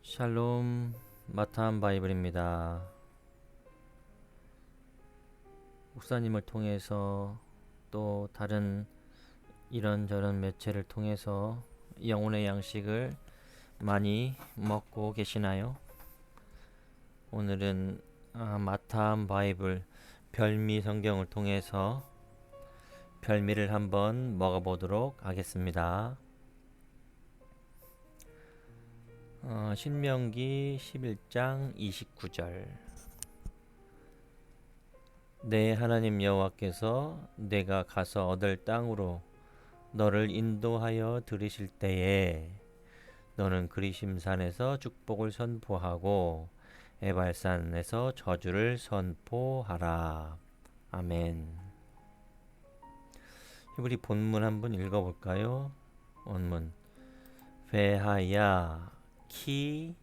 샬롬 마타한 바이블입니다. 목사님을 통해서 또 다른 이런저런 매체를 통해서 영혼의 양식을 많이 먹고 계시나요? 오늘은 마타한 바이블 별미 성경을 통해서 별미를 한번 먹어보도록 하겠습니다. 신명기 11장 29절. 내 하나님 여호와께서 내가 가서 얻을 땅으로 너를 인도하여 들이실 때에 너는 그리심산에서 축복을 선포하고 에발산에서 저주를 선포하라. 아멘. 우리 본문 한번 읽어볼까요? 원문 베하야 키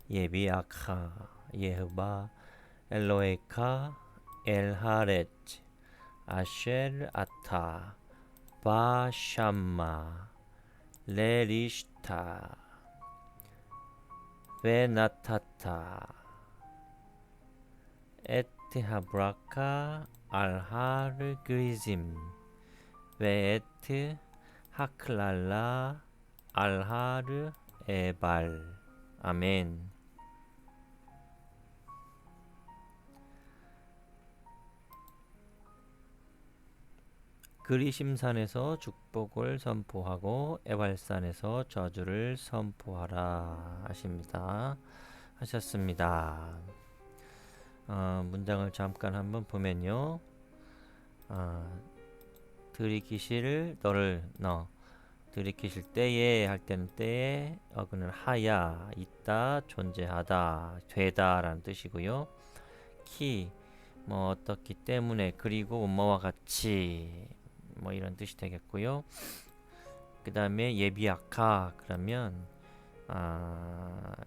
예비아카 예흐바 엘로에카 엘하렛 아쉘 아타 바샴마 레리시타 베나타타 에트하브라카 알하르 그리짐 베에트 하클랄라 알하르 에발. 아멘. 그리심산에서 축복을 선포하고 에발산에서 저주를 선포하라 하셨습니다. 문장을 잠깐 한번 보면요. 들이키실 너를 들이키실 때에 할 때는 때에 어그는 하야 있다 존재하다 되다 라는 뜻이고요. 키 어떻기 때문에 그리고 뭐와 같이 이런 뜻이 되겠고요. 그 다음에 예비아카 그러면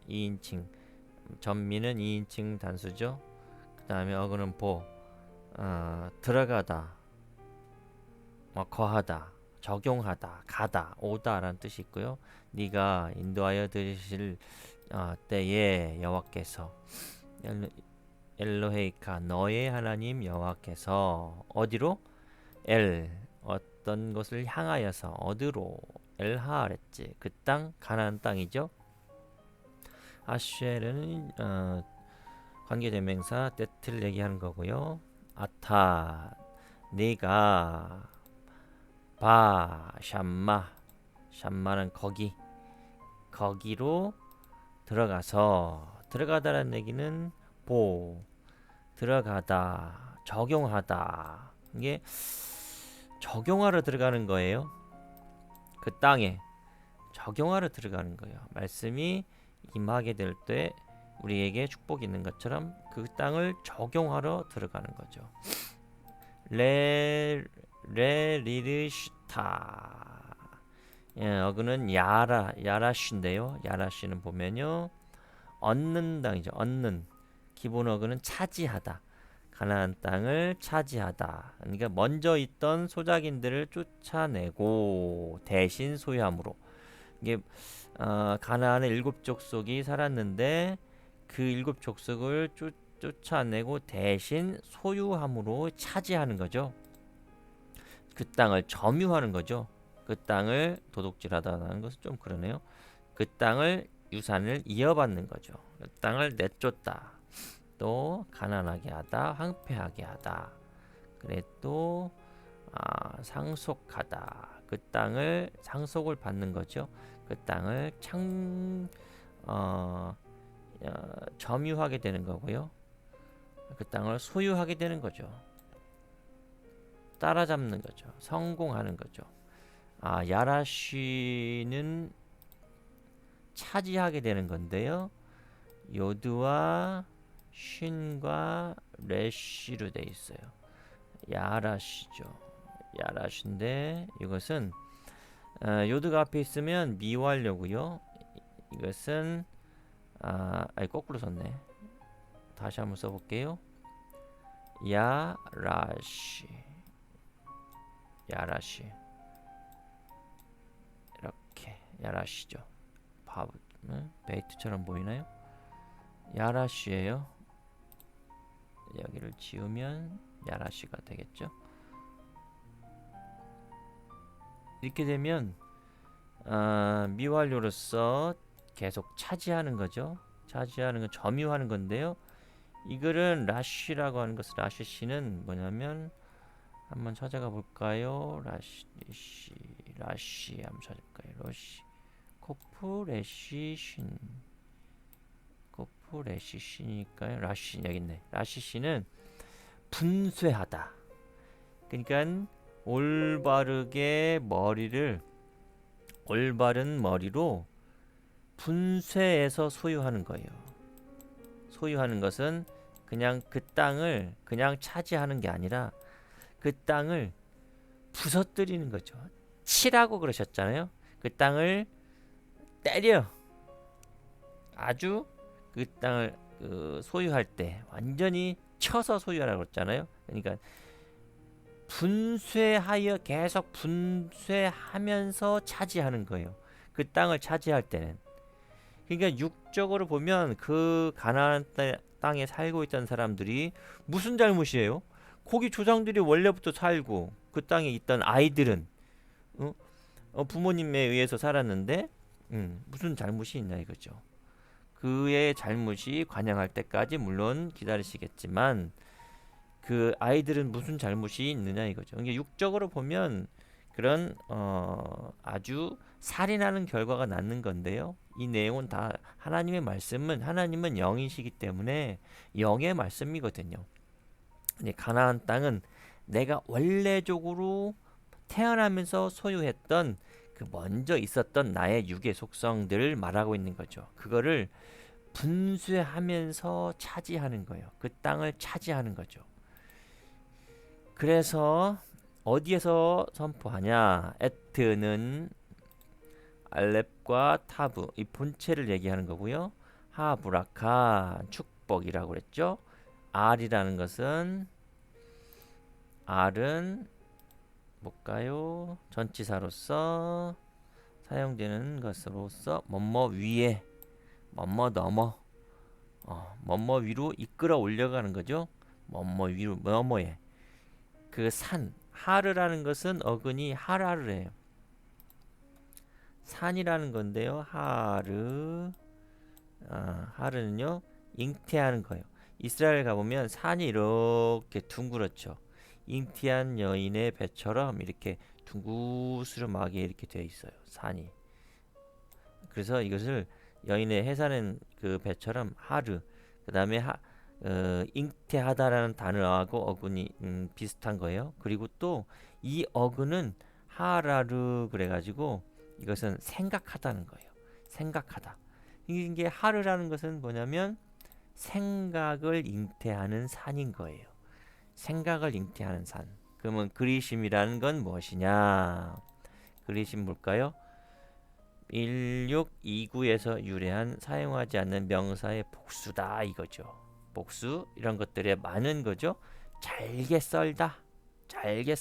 2인칭 전미는 2인칭 단수죠. 그 다음에 어그는 들어가다 거하다 적용하다 가다 오다 라는 뜻이 있고요. 네가 인도하여 들으실 때에 여호와께서 엘로헤이카 너의 하나님 여호와께서 어디로 어떤 것을 향하여서 어디로 엘하랬지 그 땅 가나안 땅이죠. 아쉘은 관계대명사 때를 얘기하는 거고요. 아타 네가 샴마는 거기로 들어가다라는 얘기는 들어가다 적용하다 이게 적용하러 들어가는 거예요. 그 땅에 적용하러 들어가는 거예요. 말씀이 임하게 될 때 우리에게 축복이 있는 것처럼 그 땅을 적용하러 들어가는 거죠. 레리르시타 어그는 야라시인데요. 야라시는 보면요 얻는 땅이죠. 얻는 기본 어그는 차지하다. 가나안 땅을 차지하다. 그러니까 먼저 있던 소작인들을 쫓아내고 대신 소유함으로 이게 가나안의 7 족속이 살았는데 그 7 족속을 쫓아내고 대신 소유함으로 차지하는 거죠. 그 땅을 점유하는 거죠. 그 땅을 도둑질하다는 것은 좀 그러네요. 그 땅을 유산을 이어받는 거죠. 그 땅을 내쫓다. 또 가난하게 하다, 황폐하게 하다. 그래 또 상속하다. 그 땅을 상속을 받는 거죠. 그 땅을 점유하게 되는 거고요. 그 땅을 소유하게 되는 거죠. 따라잡는 거죠. 성공하는 거죠. 야라쉬는 차지하게 되는 건데요. 요드와 쉰과 레쉬로 돼 있어요. 야라쉬죠. 야라쉬인데 이것은 요드가 앞에 있으면 미완료고요. 이것은 거꾸로 썼네. 다시 한번 써볼게요. 야라쉬 이렇게 야라쉬죠. 베이트처럼 보이나요? 야라쉬예요. 여기를 지우면 야라쉬가 되겠죠. 이렇게 되면 미완료로서 계속 차지하는 거죠. 차지하는 건 점유하는 건데요. 이거는 라쉬라고 하는 것은 라쉬씨는 뭐냐면 한번 찾아가 볼까요? 라쉬 한번 찾아볼까요? 러쉬 코프레시신이니까요. 라쉬 여기 있네. 라쉬씨는 분쇄하다. 그러니까 올바른 머리로 분쇄해서 소유하는 거예요. 소유하는 것은 그냥 그 땅을 그냥 차지하는 게 아니라 그 땅을 부서뜨리는 거죠. 치라고 그러셨잖아요. 그 땅을 때려. 아주 그 땅을 소유할 때 완전히 쳐서 소유하라고 그랬잖아요. 그러니까 분쇄하여 계속 분쇄하면서 차지하는 거예요. 그 땅을 차지할 때는. 그러니까 육적으로 보면 그 가나안 땅에 살고 있던 사람들이 무슨 잘못이에요? 거기 조상들이 원래부터 살고 그 땅에 있던 아이들은 부모님에 의해서 살았는데 무슨 잘못이 있냐 이거죠. 그의 잘못이 관영할 때까지 물론 기다리시겠지만 그 아이들은 무슨 잘못이 있느냐 이거죠. 그러니까 육적으로 보면 그런 아주 살인하는 결과가 낳는 건데요. 이 내용은 다 하나님의 말씀은 하나님은 영이시기 때문에 영의 말씀이거든요. 가나안 땅은 내가 원래적으로 태어나면서 소유했던 그 먼저 있었던 나의 육의 속성들을 말하고 있는 거죠. 그거를 분쇄하면서 차지하는 거예요. 그 땅을 차지하는 거죠. 그래서 어디에서 선포하냐? 에트는 알렙과 타브 이 본체를 얘기하는 거고요. 하브라카 축복이라고 그랬죠. R이라는 것은 R은 뭘까요? 전치사로서 사용되는 것으로서 뭐뭐 위에 뭐뭐 넘어 뭐뭐 위로 이끌어 올려가는 거죠. 뭐뭐 위로 뭐뭐에 그 산 하르라는 것은 어근이 하라르예요. 산이라는 건데요. 하르는요 잉태하는 거예요. 이스라엘 가보면 산이 이렇게 둥그렇죠. 잉태한 여인의 배처럼 이렇게 둥구스름하게 이렇게 되어 있어요. 산이. 그래서 이것을 여인의 해산한 그 배처럼 하르 그 다음에 잉태하다라는 단어하고 어근이 비슷한 거예요. 그리고 또 이 어근은 하라르 그래가지고 이것은 생각하다는 거예요. 생각하다. 이게 하르라는 것은 뭐냐면 생각을 잉태하는 산인 거예요. 생각을 잉태하는 산. 그러면 그리심이라는 건 무엇이냐? 그리심 뭘까요? 1629에서 유래한 사용하지 않는 명사의 복수다 이거죠. 복수 이런 것들에 많은 거죠. 잘게 썰다. 잘게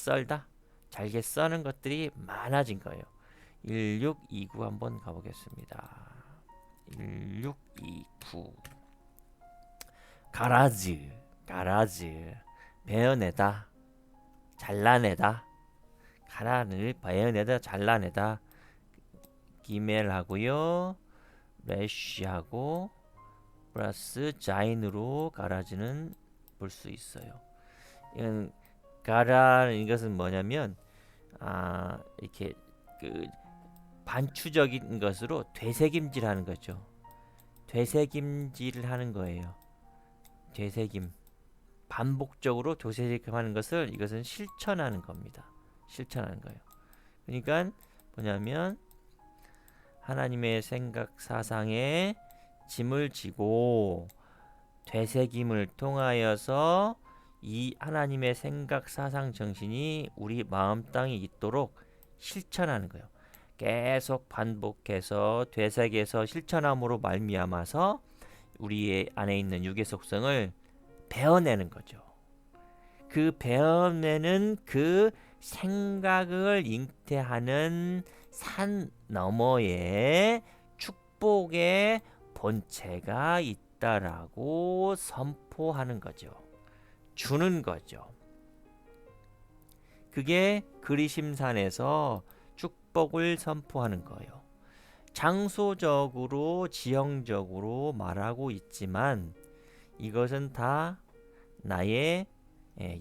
써는 것들이 많아진 거예요. 1629 한번 가보겠습니다. 1629 가라즈 베어내다 잘라내다 가라를 베어내다 잘라내다 기멜하고요 레쉬하고 플러스 자인으로 가라즈는 볼 수 있어요. 이건 가라는 이것은 뭐냐면 이렇게 그 반추적인 것으로 되새김질하는 거죠. 되새김질을 하는 거예요. 되새김 반복적으로 되새김하는 것을 이것은 실천하는 겁니다. 실천하는 거예요. 그러니까 뭐냐면 하나님의 생각 사상에 짐을 지고 되새김을 통하여서 이 하나님의 생각 사상 정신이 우리 마음 땅에 있도록 실천하는 거예요. 계속 반복해서 되새겨서 실천함으로 말미암아서 우리의 안에 있는 육의 속성을 베어내는 거죠. 그 베어내는 그 생각을 잉태하는 산 너머에 축복의 본체가 있다라고 선포하는 거죠. 주는 거죠. 그게 그리심산에서 축복을 선포하는 거예요. 장소적으로 지형적으로 말하고 있지만 이것은 다 나의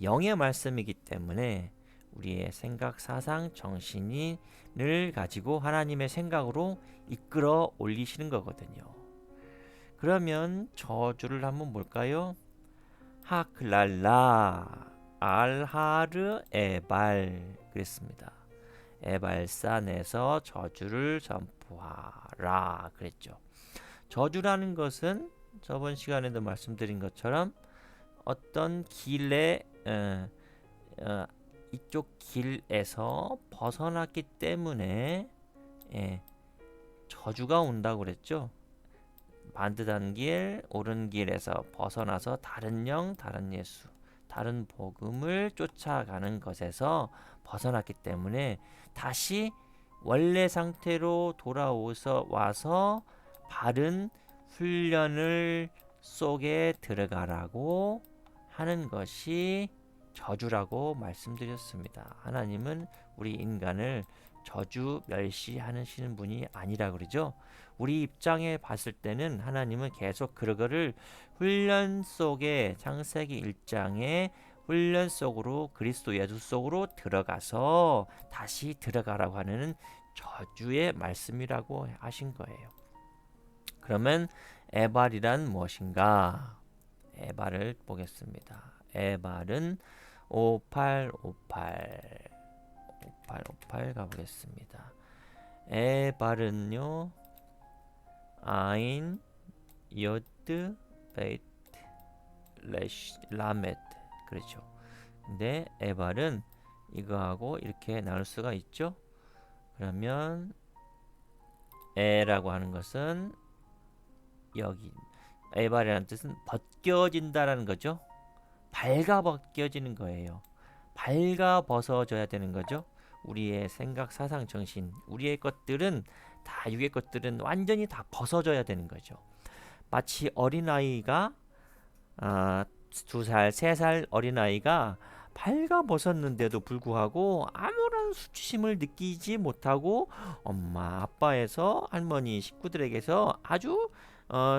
영의 말씀이기 때문에 우리의 생각, 사상, 정신을 가지고 하나님의 생각으로 이끌어 올리시는 거거든요. 그러면 저주를 한번 볼까요? 하클랄라 알하르 에발 그랬습니다. 에발산에서 저주를 선포하라 그랬죠. 저주라는 것은 저번 시간에도 말씀드린 것처럼 어떤 길에 이쪽 길에서 벗어났기 때문에 저주가 온다고 그랬죠. 반듯한 길, 옳은 길에서 벗어나서 다른 영, 다른 예수, 다른 복음을 쫓아가는 것에서 벗어났기 때문에 다시 원래 상태로 와서 바른 훈련을 속에 들어가라고 하는 것이 저주라고 말씀드렸습니다. 하나님은 우리 인간을 저주 멸시하시는 분이 아니라 그러죠. 우리 입장에 봤을 때는 하나님은 계속 그거를 훈련 속에 창세기 1장에 훈련 속으로 그리스도 예수 속으로 들어가서 다시 들어가라고 하는 저주의 말씀이라고 하신 거예요. 그러면 에발이란 무엇인가? 에발을 보겠습니다. 에발은 5858 가보겠습니다. 에발은요 아인 여드 베이트 라메트 그렇죠. 근데 에발은 이거하고 이렇게 나눌 수가 있죠. 그러면 에라고 하는 것은 여기 에발이라는 뜻은 벗겨진다라는 거죠. 발가 벗겨지는 거예요. 발가 벗어져야 되는 거죠. 우리의 생각, 사상, 정신, 우리의 것들은 다 육의 것들은 완전히 다 벗어져야 되는 거죠. 마치 어린아이가 2살, 3살 어린아이가 발가 벗었는데도 불구하고 아무런 수치심을 느끼지 못하고 엄마, 아빠에서 할머니, 식구들에게서 아주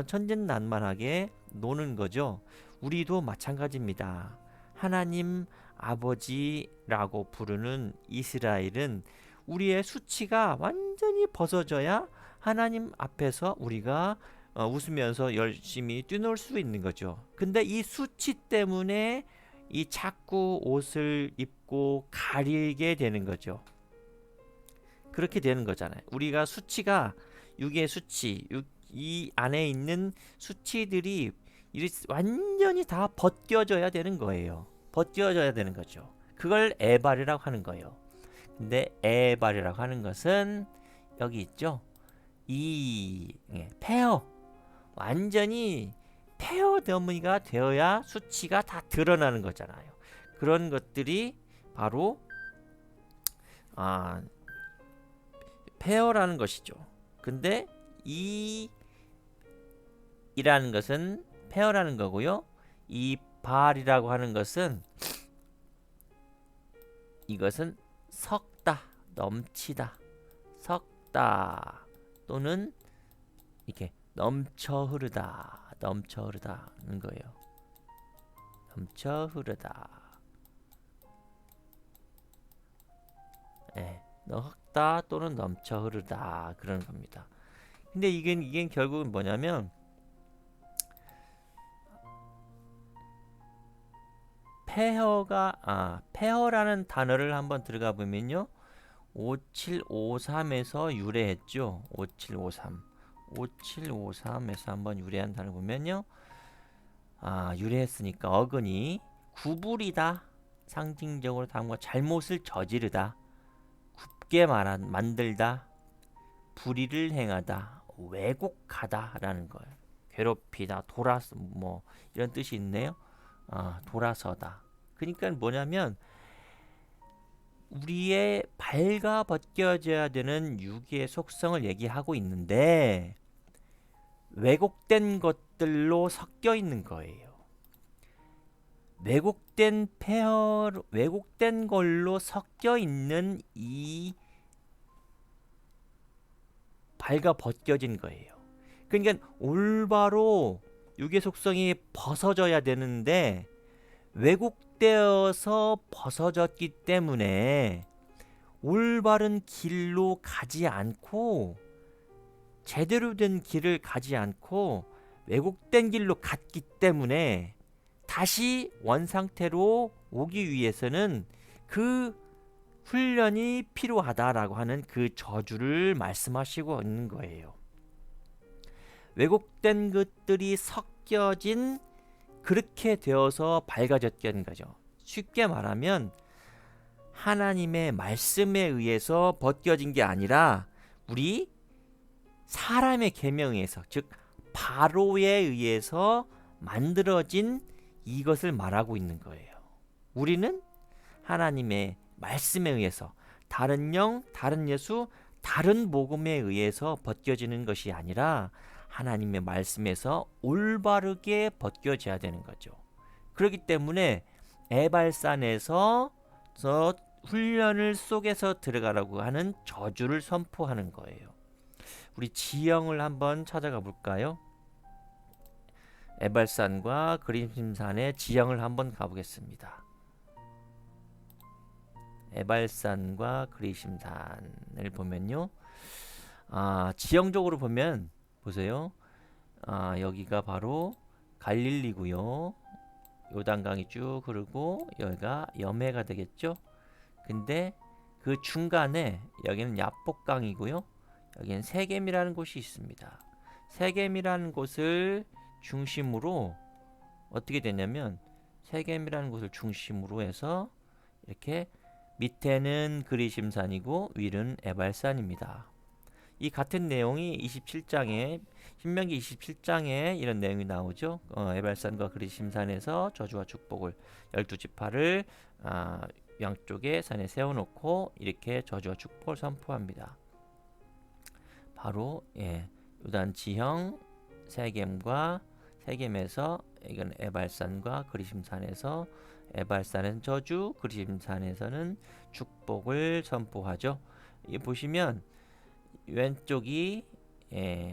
천진난만하게 노는 거죠. 우리도 마찬가지입니다. 하나님 아버지라고 부르는 이스라엘은 우리의 수치가 완전히 벗어져야 하나님 앞에서 우리가 웃으면서 열심히 뛰놀 수 있는 거죠. 근데 이 수치 때문에 이 자꾸 옷을 입고 가리게 되는 거죠. 그렇게 되는 거잖아요. 우리가 수치가 육의 수치, 이 안에 있는 수치들이 완전히 다 벗겨져야 되는 거예요. 벗겨져야 되는 거죠. 그걸 에발이라고 하는 거예요. 근데 에발이라고 하는 것은 여기 있죠. 이 폐허 완전히 폐허 더미가 되어야 수치가 다 드러나는 거잖아요. 그런 것들이 바로 폐허라는 것이죠. 근데 이라는 것은 폐허라는 거고요. 이 발이라고 하는 것은 이것은 섞다, 넘치다, 섞다 또는 이렇게 넘쳐 흐르다는 거예요. 넘쳐 흐르다. 섞다 또는 넘쳐 흐르다 그런 겁니다. 근데 이게 결국은 뭐냐면 폐허라는 단어를 한번 들어가 보면요. 5753에서 유래했죠. 5753에서 한번 유래한 단어 보면요. 유래했으니까 어근이 구부리다. 상징적으로 다음과 잘못을 저지르다. 굽게 만들다. 불의를 행하다. 왜곡하다라는 거예요. 괴롭히다. 이런 뜻이 있네요. 돌아서다. 그러니까 뭐냐면 우리의 발가 벗겨져야 되는 육의 속성을 얘기하고 있는데 왜곡된 것들로 섞여 있는 거예요. 왜곡된 걸로 섞여 있는 이 발가 벗겨진 거예요. 그러니까 올바로 유괴 속성이 벗어져야 되는데 왜곡되어서 벗어졌기 때문에 올바른 길로 가지 않고 제대로 된 길을 가지 않고 왜곡된 길로 갔기 때문에 다시 원상태로 오기 위해서는 그 훈련이 필요하다라고 하는 그 저주를 말씀하시고 있는 거예요. 왜곡된 것들이 섞여진 그렇게 되어서 밝아졌다는 거죠. 쉽게 말하면 하나님의 말씀에 의해서 벗겨진 게 아니라 우리 사람의 계명에 의해서, 즉 바로에 의해서 만들어진 이것을 말하고 있는 거예요. 우리는 하나님의 말씀에 의해서 다른 영, 다른 예수, 다른 복음에 의해서 벗겨지는 것이 아니라 하나님의 말씀에서 올바르게 벗겨져야 되는 거죠. 그렇기 때문에 에발산에서 훈련을 속에서 들어가라고 하는 저주를 선포하는 거예요. 우리 지형을 한번 찾아가 볼까요? 에발산과 그리심산의 지형을 한번 가보겠습니다. 에발산과 그리심산을 보면요, 지형적으로 보면 보세요. 여기가 바로 갈릴리고요. 요단강이 쭉 흐르고 여기가 염해가 되겠죠. 근데 그 중간에 여기는 야복강이고요. 여기는 세겜이라는 곳이 있습니다. 세겜이라는 곳을 중심으로 어떻게 되냐면 세겜이라는 곳을 중심으로 해서 이렇게 밑에는 그리심산이고 위는 에발산입니다. 이 같은 내용이 27장에 신명기 27장에 이런 내용이 나오죠. 에발산과 그리심산에서 저주와 축복을 12지파를 양쪽에 산에 세워놓고 이렇게 저주와 축복을 선포합니다. 바로 요단 지형 세겜과 세겜에서 이건 에발산과 그리심산에서 에발산은 저주, 그리심산에서는 축복을 선포하죠. 이 보시면 왼쪽이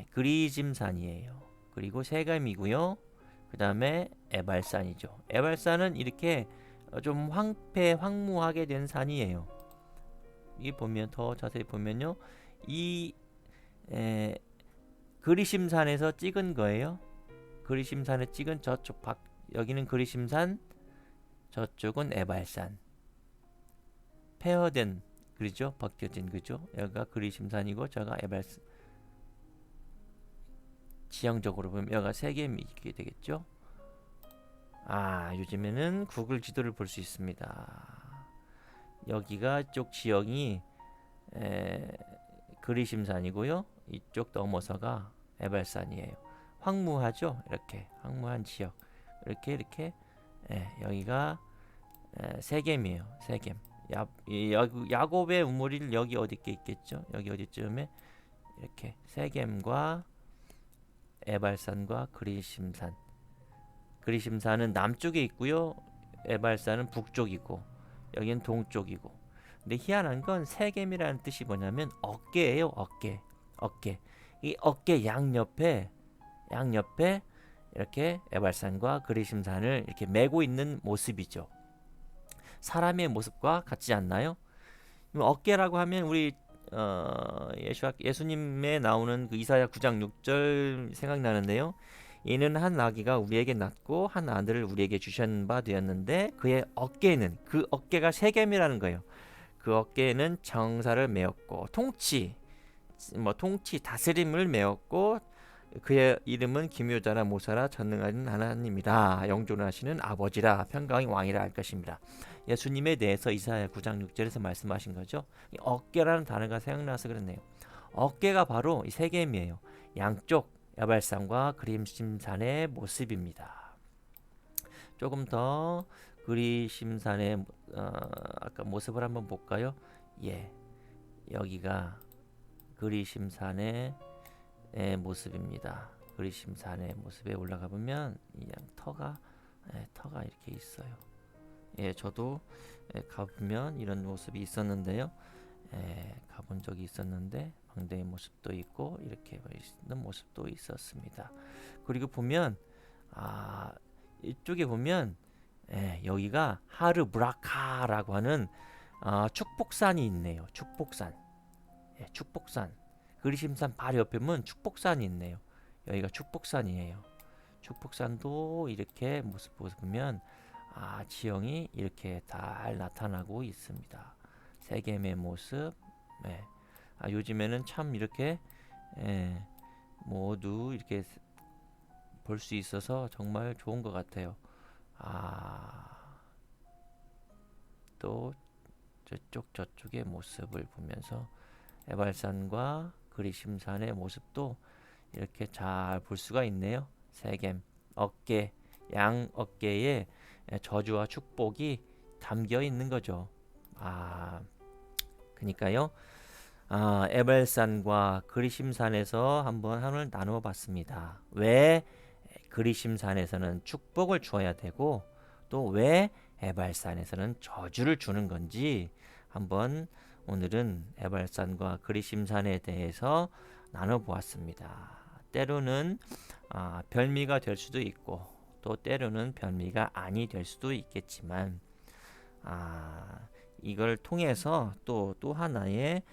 그리심산이에요. 그리고 세겜이고요. 그 다음에 에발산이죠. 에발산은 이렇게 좀 황무하게 된 산이에요. 이 보면 더 자세히 보면요, 이 그리심산에서 찍은 거예요. 그리심산에 찍은 저쪽 여기는 그리심산, 저쪽은 에발산. 폐허된 그죠? 벗겨진 그죠? 여기가 그리심산이고 저가 에발산. 지형적으로 보면 여기가 세겜이 있게 되겠죠? 요즘에는 구글 지도를 볼 수 있습니다. 여기가 이쪽 지형이 그리심산이고요. 이쪽 넘어서가 에발산이에요. 황무하죠? 이렇게 황무한 지역. 이렇게 여기가 세겜이에요. 세겜. 야곱의 우물이 여기 어디 있겠죠? 여기 어디쯤에 이렇게 세겜과 에발산과 그리심산. 그리심산은 남쪽에 있고요. 에발산은 북쪽이고 여기는 동쪽이고. 근데 희한한 건 세겜이라는 뜻이 뭐냐면 어깨예요. 어깨. 이 어깨 양옆에 이렇게 에발산과 그리심산을 이렇게 메고 있는 모습이죠. 사람의 모습과 같지 않나요? 어깨라고 하면 우리 예수님에 나오는 그 이사야 9장 6절 생각나는데요. 이는 한 아기가 우리에게 낳고 한 아들을 우리에게 주신 바 되었는데 그의 어깨에는, 그 어깨가 세겜이라는 거예요. 그 어깨에는 정사를 메었고 통치 다스림을 메었고 그의 이름은 기묘자라 모사라 전능하신 하나님이라 영존하시는 아버지라 평강의 왕이라 할 것입니다. 예수님에 대해서 이사야 9장 6절에서 말씀하신 거죠. 이 어깨라는 단어가 생각나서 그렇네요. 어깨가 바로 이 세겜이에요. 양쪽 야발산과 그리심산의 모습입니다. 조금 더 그리심산의 아까 모습을 한번 볼까요? 여기가 그리심산의 모습입니다. 그리심산의 모습에 올라가 보면 이 터가 터가 이렇게 있어요. 예, 저도 가보면 이런 모습이 있었는데요. 가본 적이 있었는데 광대의 모습도 있고 이렇게 있는 모습도 있었습니다. 그리고 보면 이쪽에 보면 여기가 하르브라카라고 하는 축복산이 있네요. 축복산. 축복산. 그리심산 바로 옆에 보면 축복산이 있네요. 여기가 축복산이에요. 축복산도 이렇게 모습 보면 지형이 이렇게 잘 나타나고 있습니다. 세겜의 모습. 요즘에는 참 이렇게 모두 이렇게 볼 수 있어서 정말 좋은 것 같아요. 또 저쪽의 모습을 보면서 에발산과 그리심산의 모습도 이렇게 잘 볼 수가 있네요. 세겜 어깨, 양 어깨에 저주와 축복이 담겨 있는 거죠. 그러니까요. 에발산과 그리심산에서 한번 하늘 나누어 봤습니다. 왜 그리심산에서는 축복을 주어야 되고 또 왜 에발산에서는 저주를 주는 건지 한번 오늘은 에발산과 그리심산에 대해서 나눠보았습니다. 때로는 별미가 될 수도 있고 또 때로는 별미가 아니 될 수도 있겠지만 이걸 통해서 또 하나의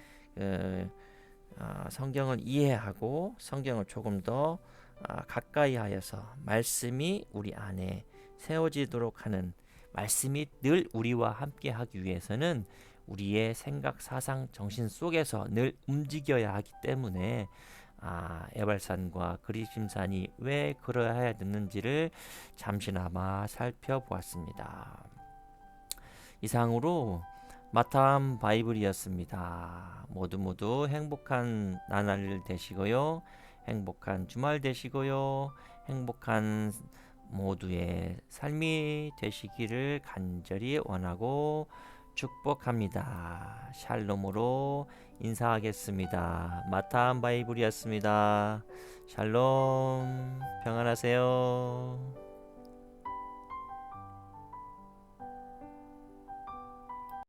성경을 이해하고 성경을 조금 더 가까이 하여서 말씀이 우리 안에 세워지도록 하는 말씀이 늘 우리와 함께 하기 위해서는 우리의 생각, 사상, 정신 속에서 늘 움직여야 하기 때문에 에발산과 그리심산이 왜 그러해야 되는지를 잠시나마 살펴보았습니다. 이상으로 마탐 바이블이었습니다. 모두 행복한 나날 되시고요. 행복한 주말 되시고요. 행복한 모두의 삶이 되시기를 간절히 원하고 축복합니다. 샬롬으로 인사하겠습니다. 마탐 바이블이었습니다. 샬롬, 평안하세요.